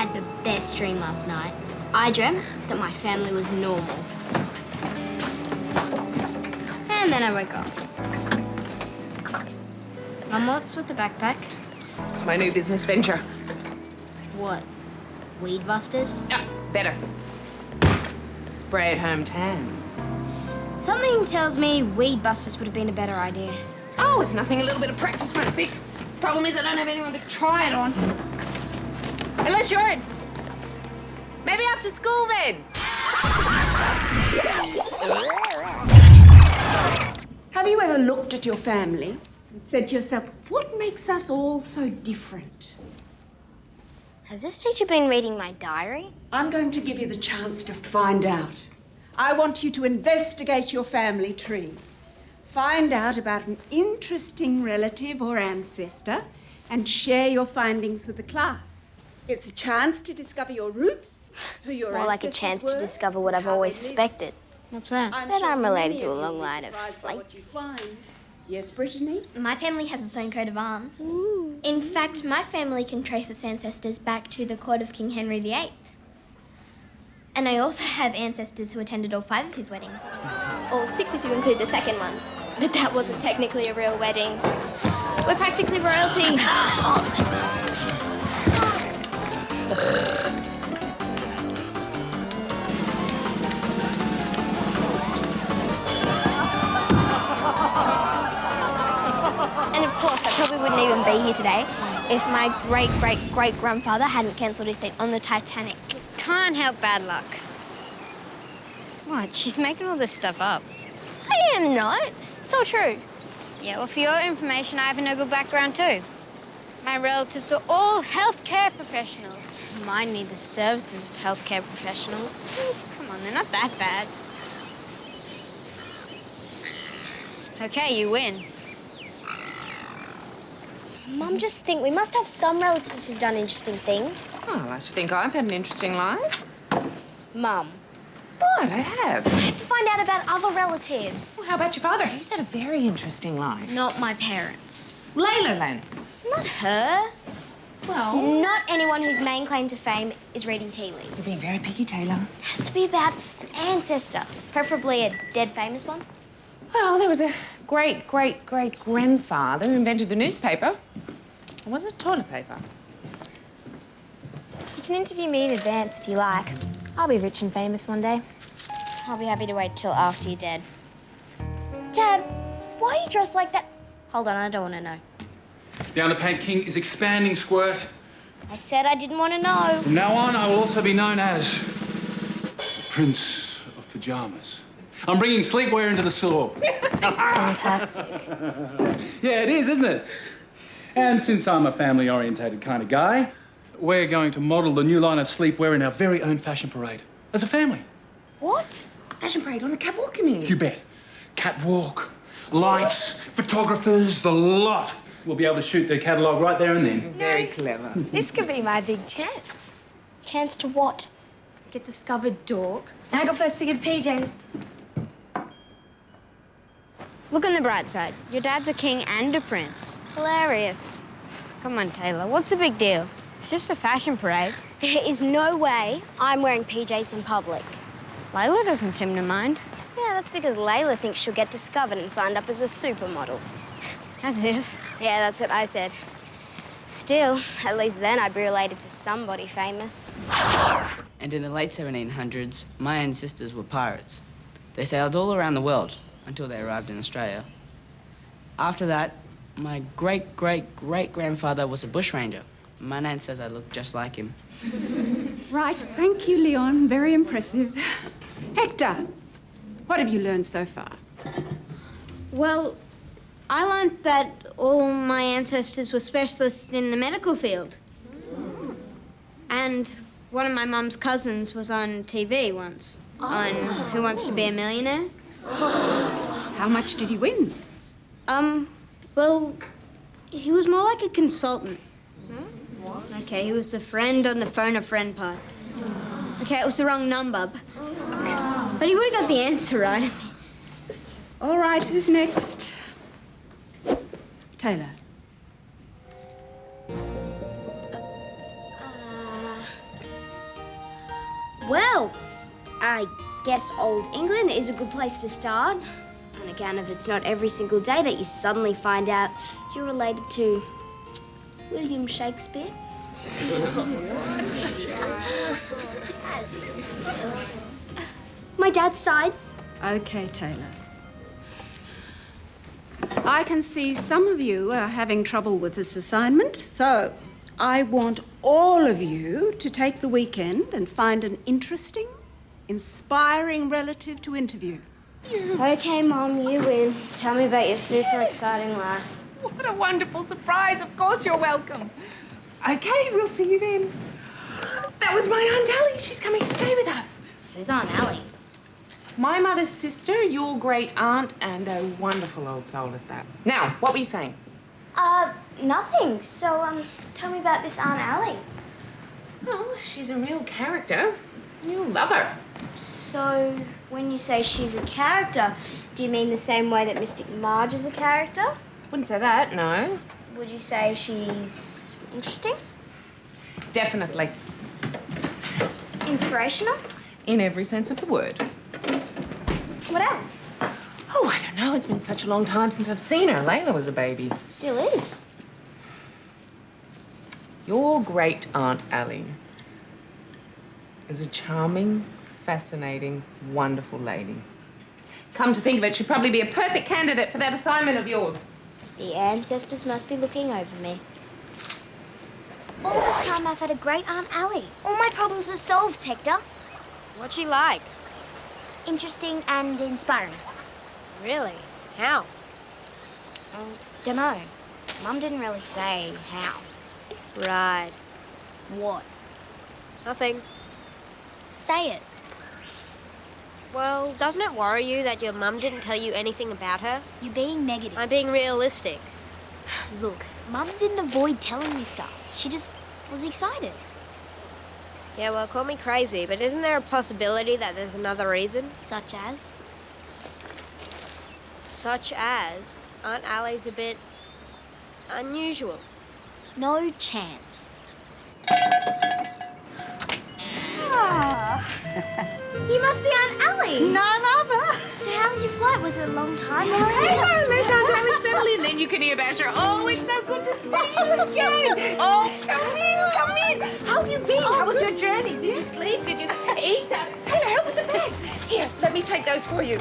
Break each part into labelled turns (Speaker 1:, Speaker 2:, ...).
Speaker 1: had the best dream last night. I dreamt that my family was normal. And then I woke up. Mum, what's with the backpack?
Speaker 2: It's my new business venture.
Speaker 1: What? Weed busters?
Speaker 2: Ah, better. Spray at home tans.
Speaker 1: Something tells me weed busters would have been a better idea.
Speaker 2: Oh, it's nothing. A little bit of practice won't fix. Problem is I don't have anyone to try it on. Unless you're in. Maybe after school then.
Speaker 3: Have you ever looked at your family and said to yourself, what makes us all so different?
Speaker 1: Has this teacher been reading my diary?
Speaker 3: I'm going to give you the chance to find out. I want you to investigate your family tree. Find out about an interesting relative or ancestor and share your findings with the class. It's a chance to discover your roots, who your
Speaker 1: More like a chance to discover what I've always suspected. What's that? That I'm related to a long line of flakes.
Speaker 3: Yes, Brittany?
Speaker 4: My family has its own coat of arms. Ooh. In fact, my family can trace its ancestors back to the court of King Henry VIII. And I also have ancestors who attended all 5 of his weddings. Or 6 if you include the second one. But that wasn't technically a real wedding. We're practically royalty.
Speaker 1: And of course, I probably wouldn't even be here today if my great-great-great-grandfather hadn't cancelled his seat on the Titanic.
Speaker 5: Can't help bad luck. What? She's making all this stuff up.
Speaker 1: I am not. It's all true.
Speaker 5: Yeah, well, for your information, I have a noble background too. My relatives are all healthcare professionals.
Speaker 1: Mine need the services of healthcare professionals.
Speaker 5: Come on, they're not that bad. Okay, you win.
Speaker 1: Mum, just think, we must have some relatives who've done interesting things.
Speaker 2: Oh, I like to think I've had an interesting life.
Speaker 1: Mum,
Speaker 2: What? I have.
Speaker 1: I have to find out about other relatives.
Speaker 2: Well, how about your father? He's had a very interesting life.
Speaker 1: Not my parents.
Speaker 2: Layla.
Speaker 1: Not her.
Speaker 2: Well...
Speaker 1: Not anyone whose main claim to fame is reading tea leaves.
Speaker 2: You're being very picky, Taylor.
Speaker 1: It has to be about an ancestor, preferably a dead famous one.
Speaker 2: Well, there was a great-great-great-grandfather who invented the newspaper. It wasn't toilet paper.
Speaker 4: You can interview me in advance if you like. I'll be rich and famous one day.
Speaker 1: I'll be happy to wait till after you're dead. Dad, why are you dressed like that? Hold on, I don't want to know.
Speaker 6: The Underpaint King is expanding, Squirt.
Speaker 1: I said I didn't want to know.
Speaker 6: From now on, I will also be known as Prince of Pyjamas. I'm bringing sleepwear into the store.
Speaker 4: Fantastic.
Speaker 6: Yeah, it is, isn't it? And since I'm a family-orientated kind of guy, we're going to model the new line of sleepwear in our very own fashion parade. As a family.
Speaker 1: What?
Speaker 2: Fashion parade on a catwalk, you mean?
Speaker 6: You bet. Catwalk, lights, photographers, the lot. We'll be able to shoot their catalogue right there and then.
Speaker 2: Very clever.
Speaker 4: This could be my big chance.
Speaker 1: Chance to what?
Speaker 4: Get discovered, dork. And I got first pick of the PJs.
Speaker 5: Look on the bright side. Your dad's a king and a prince.
Speaker 1: Hilarious.
Speaker 5: Come on, Taylor. What's the big deal? It's just a fashion parade.
Speaker 1: There is no way I'm wearing PJs in public.
Speaker 5: Layla doesn't seem to mind.
Speaker 1: Yeah, that's because Layla thinks she'll get discovered and signed up as a supermodel.
Speaker 5: As if.
Speaker 1: Yeah, that's what I said. Still, at least then I'd be related to somebody famous.
Speaker 7: And in the late 1700s, my ancestors were pirates. They sailed all around the world until they arrived in Australia. After that, my great-great-great-grandfather was a bushranger. My nan says I look just like him.
Speaker 3: Right, thank you, Leon. Very impressive. Hector, what have you learned so far?
Speaker 5: Well, I learned that all my ancestors were specialists in the medical field. And one of my mum's cousins was on TV once, on Who Wants to Be a Millionaire.
Speaker 3: How much did he win?
Speaker 5: Well, he was more like a consultant. Okay, he was a friend on the phone a friend part. Okay, it was the wrong number, but he would have got the answer right.
Speaker 3: All right, who's next? Taylor.
Speaker 4: Well, I guess Old England is a good place to start. On account of it's not every single day that you suddenly find out you're related to William Shakespeare. My dad's side.
Speaker 3: Okay, Taylor. I can see some of you are having trouble with this assignment, so I want all of you to take the weekend and find an interesting, inspiring relative to interview.
Speaker 4: Okay, Mum, you win. Tell me about your super exciting life.
Speaker 2: What a wonderful surprise. Of course you're welcome. Okay, we'll see you then. That was my Aunt Ellie. She's coming to stay with us.
Speaker 4: Who's Aunt Ellie?
Speaker 2: My mother's sister, your great aunt, and a wonderful old soul at that. Now, what were you saying?
Speaker 4: Nothing. So, tell me about this Aunt Ellie.
Speaker 2: Well, she's a real character. You'll love her.
Speaker 4: So, when you say she's a character, do you mean the same way that Mystic Marge is a character?
Speaker 2: Wouldn't say that, no.
Speaker 4: Would you say she's interesting?
Speaker 2: Definitely.
Speaker 4: Inspirational?
Speaker 2: In every sense of the word.
Speaker 4: What else?
Speaker 2: Oh, I don't know. It's been such a long time since I've seen her. Layla was a baby.
Speaker 4: Still is.
Speaker 2: Your great Aunt Ellie is a charming, fascinating, wonderful lady. Come to think of it, she'd probably be a perfect candidate for that assignment of yours.
Speaker 4: The ancestors must be looking over me. All this time I've had a great Aunt Ellie. All my problems are solved, Hector.
Speaker 5: What's she like?
Speaker 4: Interesting and inspiring.
Speaker 5: Really? How?
Speaker 4: Dunno. Mum didn't really say how.
Speaker 5: Right. What? Nothing.
Speaker 4: Say it.
Speaker 5: Well, doesn't it worry you that your mum didn't tell you anything about her?
Speaker 4: You're being negative.
Speaker 5: I'm being realistic.
Speaker 4: Look, Mum didn't avoid telling me stuff. She just was excited.
Speaker 5: Yeah, well, call me crazy, but isn't there a possibility that there's another reason?
Speaker 4: Such as?
Speaker 5: Such as Aunt Allie's a bit unusual.
Speaker 4: No chance. You must be Aunt Ellie.
Speaker 3: None other.
Speaker 4: So how was your flight? Was it a long time?
Speaker 2: Hang on, let Aunt Ellie settle in, then you can hear about her. Oh, it's so good to see you again. Oh, come in. How have you been? How was your journey? Did you sleep? Did you eat? Taylor, help with the bags. Here, let me take those for you.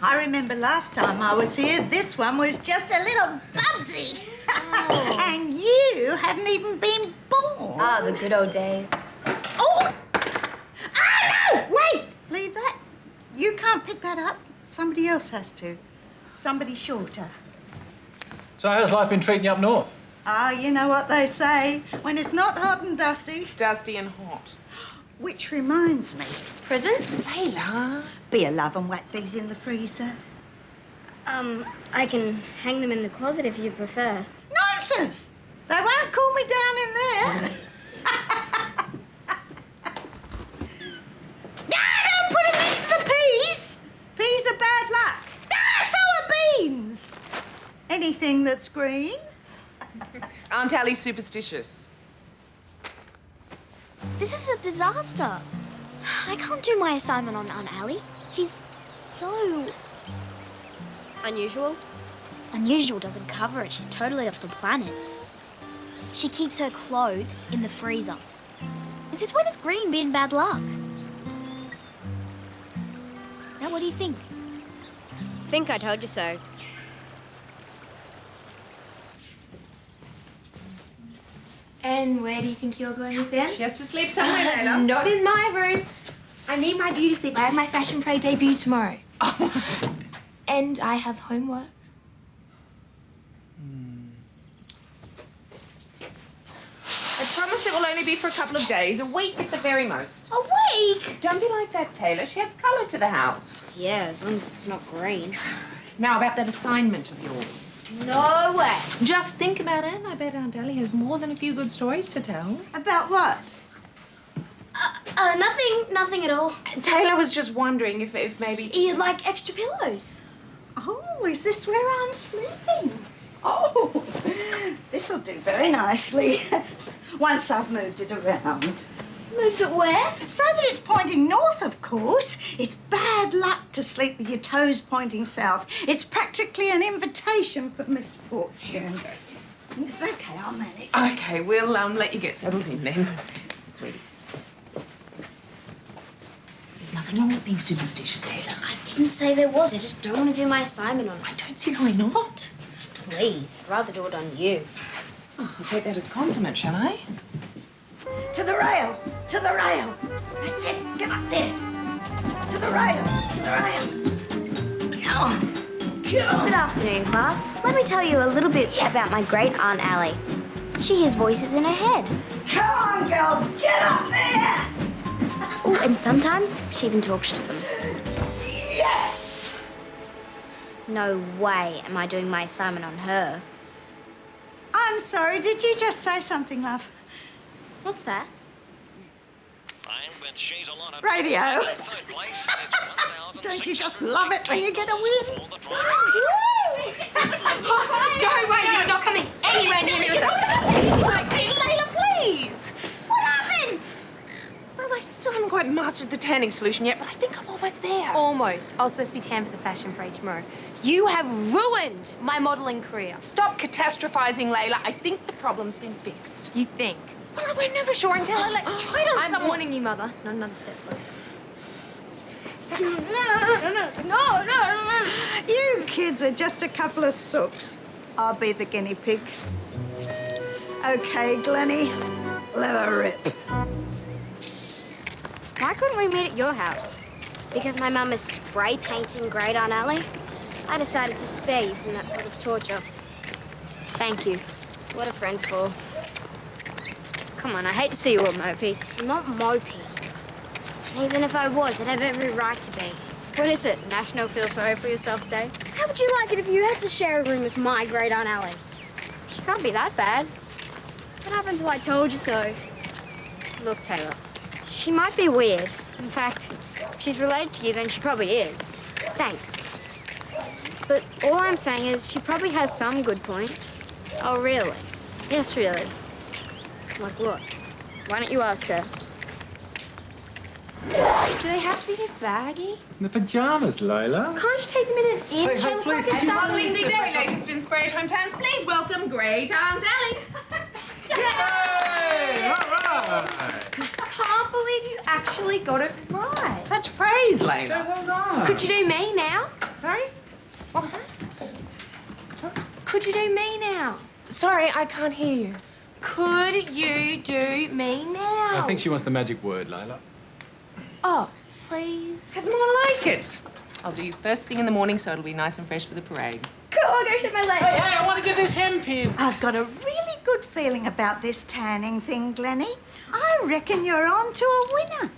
Speaker 8: I remember last time I was here, this one was just a little bubsy.
Speaker 4: Oh.
Speaker 8: And you hadn't even been born.
Speaker 4: Ah, the good old days.
Speaker 8: Oh! Ah, no! Wait! Leave that. You can't pick that up. Somebody else has to. Somebody shorter.
Speaker 6: So how's life been treating you up north?
Speaker 8: Ah, you know what they say. When it's not hot and dusty.
Speaker 2: It's dusty and hot.
Speaker 8: Which reminds me.
Speaker 4: Presents?
Speaker 2: Layla.
Speaker 8: Be a love and whack these in the freezer.
Speaker 4: I can hang them in the closet if you prefer.
Speaker 8: Nonsense! They won't cool me down in there. Don't put them next to the peas. Peas are bad luck. So are beans. Anything that's green.
Speaker 2: Aunt Ellie's superstitious.
Speaker 4: This is a disaster. I can't do my assignment on Aunt Ellie. She's so...
Speaker 5: Unusual?
Speaker 4: Unusual doesn't cover it. She's totally off the planet. She keeps her clothes in the freezer. And since when has green been bad luck? Now, what do you think?
Speaker 5: Think I told you so.
Speaker 9: And where do you think you're going with them?
Speaker 2: She has to sleep somewhere, Layla.
Speaker 9: Not in my room. I need my beauty sleep. I have my fashion parade debut tomorrow.
Speaker 2: Oh,
Speaker 9: And I have homework.
Speaker 2: I promise it will only be for a couple of days, a week at the very most.
Speaker 4: A week?
Speaker 2: Don't be like that, Taylor. She adds colour to the house.
Speaker 4: Yeah, as long as it's not green.
Speaker 2: Now, about that assignment of yours.
Speaker 4: No way.
Speaker 2: Just think about it. I bet Aunt Ellie has more than a few good stories to tell.
Speaker 8: About what?
Speaker 4: Nothing at all.
Speaker 2: Taylor was just wondering if maybe...
Speaker 4: You'd like extra pillows?
Speaker 8: Oh, is this where I'm sleeping? Oh, this'll do very nicely. Once I've moved it around.
Speaker 4: Moved it where?
Speaker 8: So that it's pointing north, of course. It's bad luck to sleep with your toes pointing south. It's practically an invitation for misfortune. It's okay, I'll manage.
Speaker 2: Okay, we'll let you get settled in then. Sweetie. There's nothing wrong with being superstitious, Taylor.
Speaker 4: I didn't say there was. I just don't want to do my assignment on it.
Speaker 2: I don't see why not.
Speaker 4: Please, I'd rather do it on you.
Speaker 2: Oh, I'll take that as a compliment, shall I?
Speaker 8: To the rail! To the rail! That's it! Get up there! To the rail! To the rail! Come on! Come
Speaker 4: Good
Speaker 8: on!
Speaker 4: afternoon, class. Let me tell you a little bit about my great Aunt Ellie. She hears voices in her head.
Speaker 8: Come on, girl! Get up there!
Speaker 4: Oh, and sometimes she even talks to them.
Speaker 8: Yes!
Speaker 4: No way am I doing my assignment on her.
Speaker 8: I'm sorry, did you just say something, love?
Speaker 4: What's that?
Speaker 8: Radio. Don't you just love it when you get a win?
Speaker 9: No way, you're not coming anywhere near me with that.
Speaker 2: Layla, please!
Speaker 4: What happened?
Speaker 2: Well, I still haven't quite mastered the tanning solution yet, but I think I'm almost there.
Speaker 9: Almost. I was supposed to be tan for the fashion parade tomorrow. You have ruined my modelling career.
Speaker 2: Stop catastrophizing, Layla. I think the problem's been fixed.
Speaker 9: You think?
Speaker 2: Well, we're never sure until I try it on
Speaker 9: I'm
Speaker 2: someone.
Speaker 9: warning you, Mother. Not another step closer.
Speaker 8: No. You kids are just a couple of sooks. I'll be the guinea pig. Okay, Glennie, let her rip.
Speaker 5: Why couldn't we meet at your house?
Speaker 4: Because my mum is spray painting great Aunt Ellie, I decided to spare you from that sort of torture.
Speaker 5: Thank you.
Speaker 4: What a friend for.
Speaker 5: Come on, I hate to see you all mopey.
Speaker 4: I'm not mopey. And even if I was, I'd have every right to be.
Speaker 5: What is it, National Feel Sorry for Yourself Day?
Speaker 4: How would you like it if you had to share a room with my great Aunt Ellie?
Speaker 5: She can't be that bad.
Speaker 4: What happens if I told you so?
Speaker 5: Look, Taylor, she might be weird. In fact, if she's related to you, then she probably is.
Speaker 4: Thanks.
Speaker 5: But all I'm saying is she probably has some good points.
Speaker 4: Oh, really?
Speaker 5: Yes, really.
Speaker 4: Like what?
Speaker 5: Why don't you ask her?
Speaker 9: Do they have to be this baggy?
Speaker 6: The pajamas, Layla.
Speaker 9: Can't you take them in an inch?
Speaker 6: Hey,
Speaker 9: I look
Speaker 6: please,
Speaker 9: like a
Speaker 6: could you
Speaker 9: salad.
Speaker 2: Modelling the very latest in spray at hometowns. Please welcome great Aunt Ellie.
Speaker 6: Hey, all right.
Speaker 9: Can't believe you actually got it right.
Speaker 2: Such praise, Layla.
Speaker 6: Well done.
Speaker 9: Could you do me now?
Speaker 2: Sorry? What was that?
Speaker 9: Could you do me now?
Speaker 2: Sorry, I can't hear you.
Speaker 9: Could you do me now?
Speaker 6: I think she wants the magic word, Layla.
Speaker 9: Oh, please.
Speaker 2: It's more like it. I'll do you first thing in the morning so it'll be nice and fresh for the parade.
Speaker 9: Cool, I'll go shave my legs.
Speaker 6: Hey, I want to get this hemp
Speaker 8: I've got a really good feeling about this tanning thing, Glennie. I reckon you're on to a winner.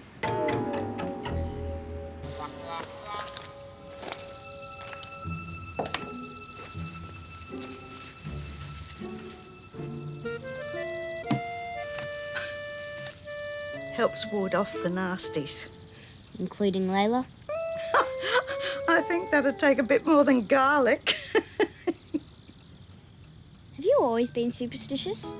Speaker 8: Helps ward off the nasties.
Speaker 4: Including Layla?
Speaker 8: I think that'd take a bit more than garlic.
Speaker 4: Have you always been superstitious?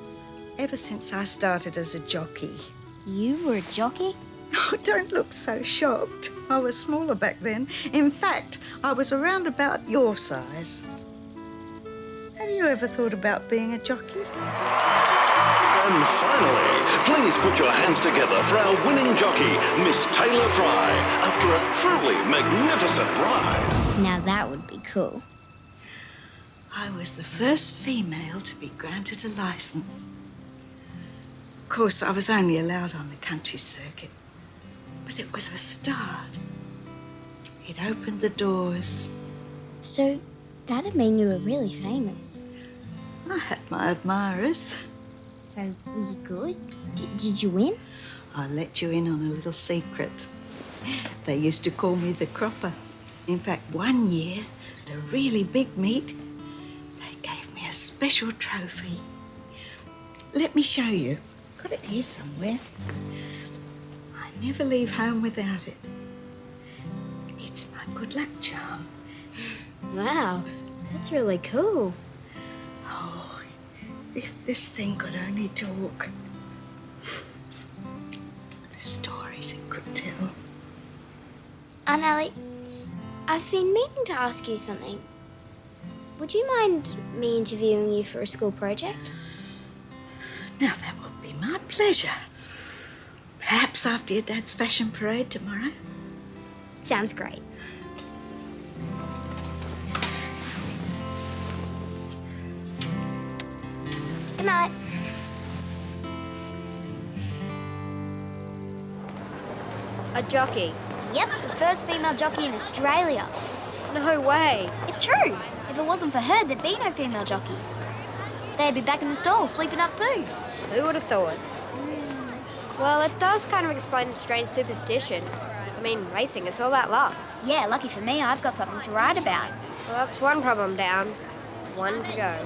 Speaker 8: Ever since I started as a jockey.
Speaker 4: You were a jockey?
Speaker 8: Oh, don't look so shocked. I was smaller back then. In fact, I was around about your size. Have you ever thought about being a jockey?
Speaker 10: And finally, please put your hands together for our winning jockey, Miss Taylor Fry, after a truly magnificent ride.
Speaker 4: Now that would be cool.
Speaker 8: I was the first female to be granted a license. Of course, I was only allowed on the country circuit, but it was a start. It opened the doors.
Speaker 4: So that'd mean you were really famous.
Speaker 8: I had my admirers.
Speaker 4: So were you good? Did you win?
Speaker 8: I'll let you in on a little secret. They used to call me the cropper. In fact, one year, at a really big meet, they gave me a special trophy. Let me show you. Got it here somewhere. I never leave home without it. It's my good luck charm.
Speaker 4: Wow, that's really cool.
Speaker 8: Oh, if this thing could only talk. The stories it could tell.
Speaker 4: Aunt Ellie, I've been meaning to ask you something. Would you mind me interviewing you for a school project?
Speaker 8: Now, that would be my pleasure. Perhaps after your dad's fashion parade tomorrow.
Speaker 4: Sounds great. Good night.
Speaker 5: A jockey?
Speaker 4: Yep, the first female jockey in Australia.
Speaker 5: No way.
Speaker 4: It's true. If it wasn't for her, there'd be no female jockeys. They'd be back in the stall sweeping up poo.
Speaker 5: Who would have thought? Well, it does kind of explain a strange superstition. I mean, racing, it's all about luck.
Speaker 4: Yeah, lucky for me, I've got something to write about.
Speaker 5: Well, that's one problem down. One to go.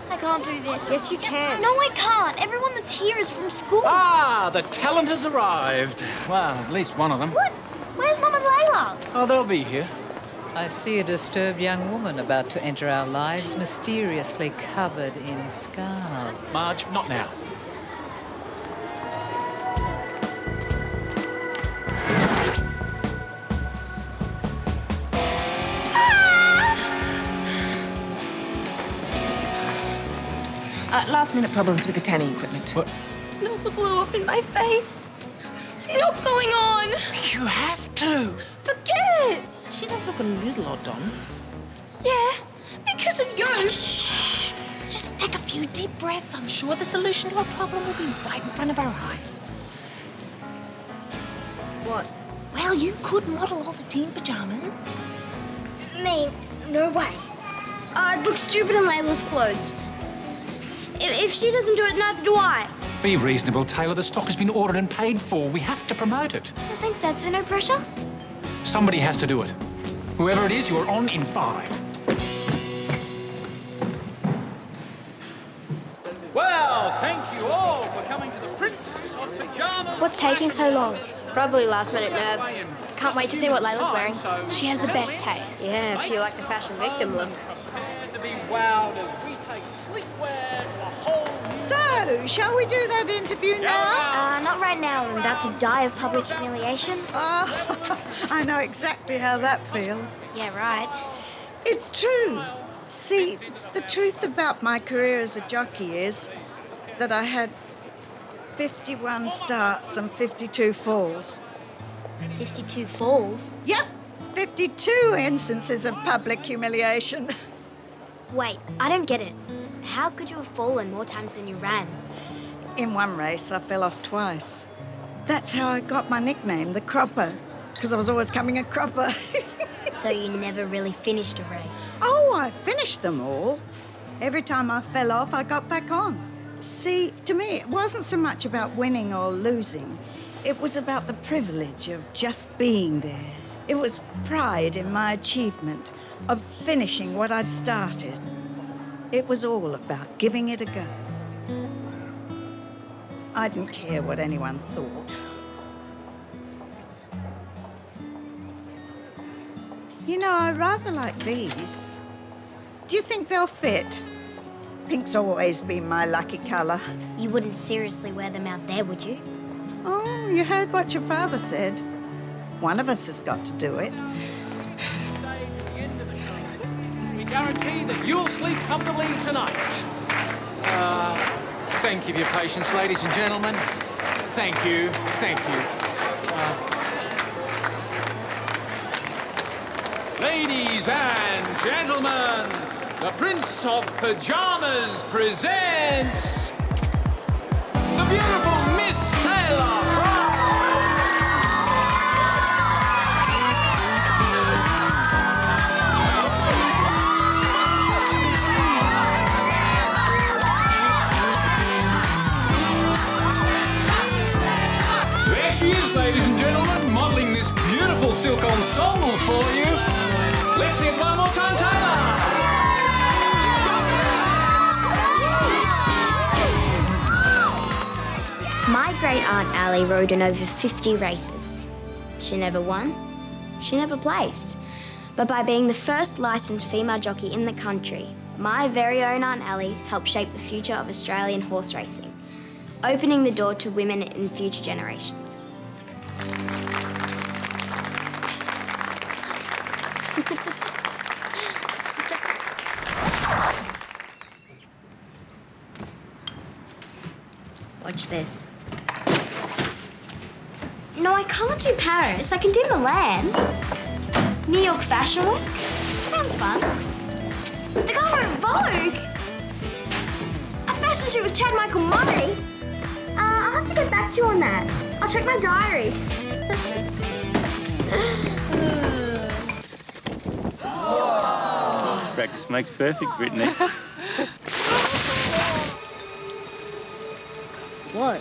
Speaker 4: I can't do this.
Speaker 5: Yes, you can.
Speaker 4: No, I can't. Everyone that's here is from school.
Speaker 6: Ah, the talent has arrived. Well, at least one of them.
Speaker 4: What? Where's Mum and Layla?
Speaker 6: Oh, they'll be here.
Speaker 11: I see a disturbed young woman about to enter our lives, mysteriously covered in scarves.
Speaker 6: Marge, not now.
Speaker 2: Last-minute problems with the tanning equipment.
Speaker 6: What?
Speaker 9: Nozzle blew off in my face. Not going on.
Speaker 2: You have to.
Speaker 9: Forget it.
Speaker 2: She does look a little odd, Don.
Speaker 9: Yeah, because of you.
Speaker 2: Shh. Just take a few deep breaths. I'm sure the solution to our problem will be right in front of our eyes.
Speaker 5: What?
Speaker 2: Well, you could model all the teen pajamas.
Speaker 4: Me? No way. I'd look stupid in Layla's clothes. If she doesn't do it, neither do I.
Speaker 6: Be reasonable, Taylor. The stock has been ordered and paid for. We have to promote it.
Speaker 4: Well, thanks, Dad, so no pressure?
Speaker 6: Somebody has to do it. Whoever it is, you are on in 5. Well, thank you all for coming to the Prince of Pyjamas.
Speaker 1: What's taking so long?
Speaker 5: Probably last-minute nerves.
Speaker 1: Can't wait to see what Layla's wearing. She has the best taste.
Speaker 5: Yeah, if you like the fashion victim look.
Speaker 6: Prepare to be wowed as we take sleepwear to a whole...
Speaker 8: So, shall we do that interview now?
Speaker 4: Not right now. I'm about to die of public humiliation.
Speaker 8: Oh, I know exactly how that feels.
Speaker 4: Yeah, right.
Speaker 8: It's true. See, the truth about my career as a jockey is that I had 51 starts and 52 falls.
Speaker 4: 52 falls?
Speaker 8: Yep, 52 instances of public humiliation.
Speaker 4: Wait, I don't get it. How could you have fallen more times than you ran?
Speaker 8: In one race, I fell off twice. That's how I got my nickname, the Cropper, because I was always coming a cropper.
Speaker 4: So you never really finished a race?
Speaker 8: Oh, I finished them all. Every time I fell off, I got back on. See, to me, it wasn't so much about winning or losing. It was about the privilege of just being there. It was pride in my achievement of finishing what I'd started. It was all about giving it a go. I didn't care what anyone thought. You know, I rather like these. Do you think they'll fit? Pink's always been my lucky colour.
Speaker 4: You wouldn't seriously wear them out there, would you?
Speaker 8: Oh, you heard what your father said. One of us has got to do it.
Speaker 6: We guarantee that you'll sleep comfortably tonight. Thank you for your patience, ladies and gentlemen. Thank you. Thank you. Ladies and gentlemen, the Prince of Pyjamas presents the beautiful Miss Taylor Fry. There she is, ladies and gentlemen, modelling this beautiful silk ensemble for you.
Speaker 4: Aunt Ellie rode in over 50 races. She never won, she never placed. But by being the first licensed female jockey in the country, my very own Aunt Ellie helped shape the future of Australian horse racing, opening the door to women in future generations. Watch this. No, I can't do Paris. I can do Milan. New York Fashion Week? Sounds fun. The cover of Vogue! A fashion shoot with Chad Michael Murray? I'll have to get back to you on that. I'll check my diary.
Speaker 12: Practice makes perfect, Brittany.
Speaker 4: What?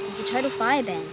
Speaker 4: It's a total fire ban.